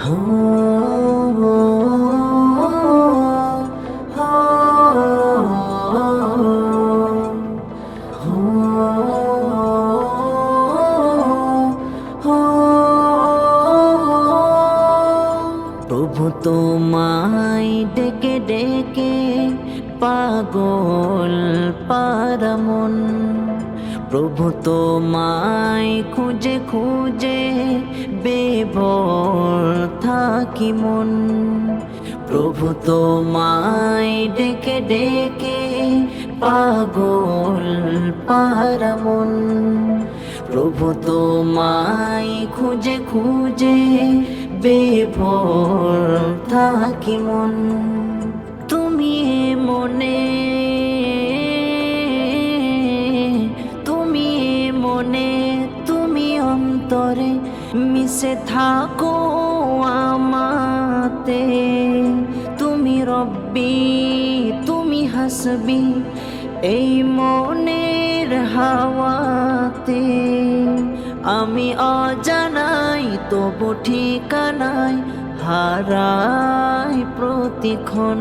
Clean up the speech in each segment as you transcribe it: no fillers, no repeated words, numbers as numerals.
হো হো হো হো। প্রভু তোমায় ডেকে ডেকে পাগল পারা মন, প্রভু তোমায় খুঁজে খুঁজে বেভোর থাকি মন। প্রভু তোমায় ডেকে ডেকে পাগল পারা মন, প্রভু তোমায় খুঁজে খুঁজে বেভোর থাকি মন। তুমি মনে তুমি অন্তরে মিশে থাকো আমাতে। তুমি রব্বি তুমি হাসবি এই মনের হাওয়াতে। আমি অজানাই তবু ঠিকানায় হারাই প্রতিক্ষণ।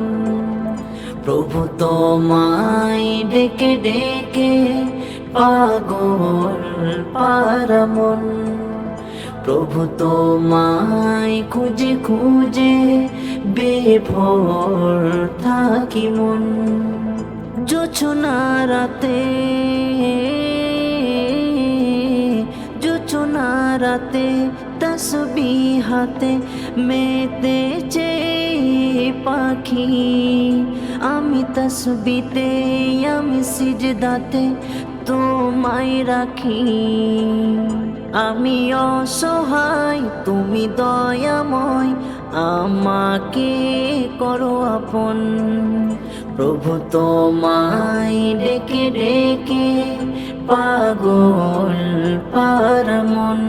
প্রভু তোমায় ডেকে ডেকে পাগল পারা মন, প্রভু তোমায় খুঁজে খুঁজে বেভোর থাকি মন। জোছনা রাতে তসবিহ হাতে মেতেছে পাখি। আমি তসবিতে আমি সিজদাতে তোমায় রাখি। আমি অসহায় তুমি দয়াময় আমাকে করো আপন। প্রভু তোমায় ডেকে ডেকে পাগল পারা মন,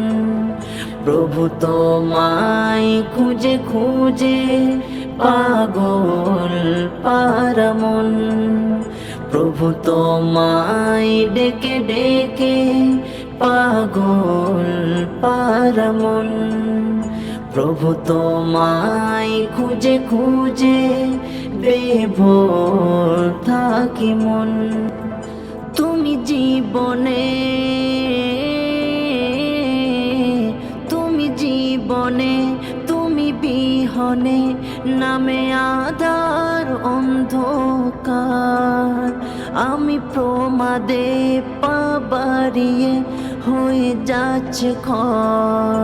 প্রভু তোমায় খুঁজে খুঁজে পাগল পারা মন। প্রভু তোমায় ডেকে ডেকে পাগল পারা মন, প্রভু তোমায় খুঁজে খুঁজে বেভোর থাকি মন। তুমি জীবনে তুমি বিহনে নামে আধার অন্ধকার। আমি প্রমাদে পা বাড়িয়ে হয়ে যাচ্ছে ক্ষয়।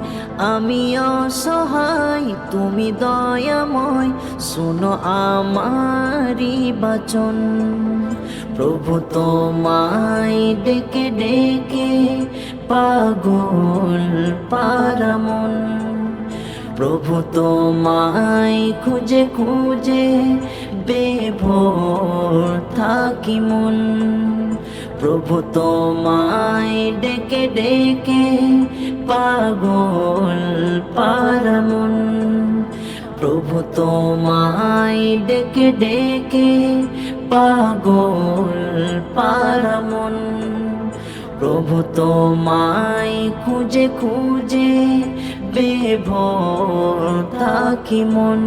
আমি অসহায় তুমি দয়াময় শোনো আমারি বাচন। প্রভু তোমায় ডেকে ডেকে পাগল পারা মন, প্রভু তোমায় খুঁজে খুঁজে বেভোর থাকি মন। প্রভু তোমায় ডেকে ডেকে পাগল পারা মন, প্রভু তোমায় ডেকে ডেকে পাগল পারা মন। প্রভু তোমায় খুঁজে খুঁজে বেভোর থাকি মন।